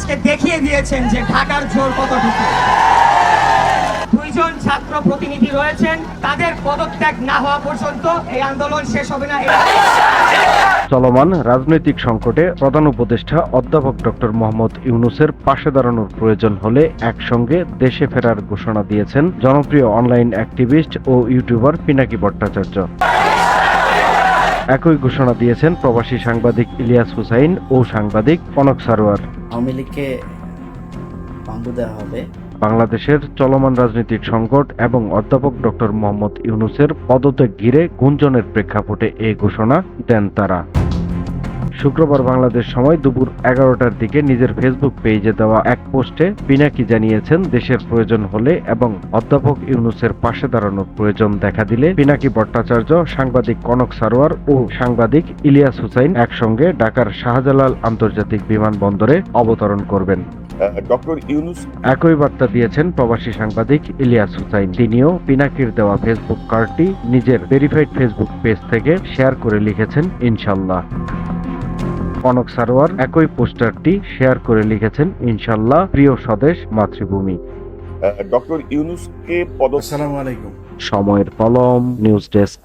আজকে দেখিয়ে দিয়েছেন যে ঢাকার জোর কতটুকু। দুইজন ছাত্র প্রতিনিধি রয়েছেন, তাদের পদত্যাগ না হওয়া পর্যন্ত এই আন্দোলন শেষ হবে না। চলমান রাজনৈতিক সংকটে প্রধান উপদেষ্টা অধ্যাপক ডক্টর মোহাম্মদ ইউনূসের পাশে দাঁড়ানোর প্রয়োজন হলে একসঙ্গে দেশে ফেরার ঘোষণা দিয়েছেন জনপ্রিয় অনলাইন অ্যাক্টিভিস্ট ও ইউটিউবার পিনাকি ভট্টাচার্য। একই ঘোষণা দিয়েছেন প্রবাসী সাংবাদিক ইলিয়াস হুসাইন ও সাংবাদিক কনক সারোয়ার। আওয়ামী লীগকে ভঙ্গ দেওয়া হবে। বাংলাদেশের চলমান রাজনৈতিক সংকট এবং অধ্যাপক ডক্টর মোহাম্মদ ইউনূসের পদত্যাগ ঘিরে গুঞ্জনের প্রেক্ষাপটে এই ঘোষণা দেন তারা। শুক্রবার বাংলাদেশ সময় দুপুর 11টার দিকে নিজের ফেসবুক পেজে দেওয়া এক পোস্টে পিনাকি জানিয়েছেন দেশের প্রয়োজন হলে এবং অধ্যাপক ইউনূসের পাশে দাঁড়ানোর প্রয়োজন দেখা দিলে পিনাকি ভট্টাচার্য, সাংবাদিক কনক সারোয়ার ও সাংবাদিক ইলিয়াস হুসাইন একসঙ্গে ঢাকার শাহজালাল আন্তর্জাতিক বিমানবন্দরে অবতরণ করবেন। ডক্টর ইউনূস একই বার্তা দিয়েছেন প্রবাসী সাংবাদিক ইলিয়াস হুসাইন। তিনিও পিনাকির দেওয়া ফেসবুক কার্ডটি নিজের ভেরিফাইড ফেসবুক পেজ থেকে শেয়ার করে লিখেছেন ইনশাল্লাহ। কনক সারোয়ার একই পোস্টারটি শেয়ার করে লিখেছেন ইনশাল্লাহ, প্রিয় স্বদেশ মাতৃভূমি। ডক্টর ইউনূসকে আসসালামু আলাইকুম। সময়ের কলম, নিউজ ডেস্ক।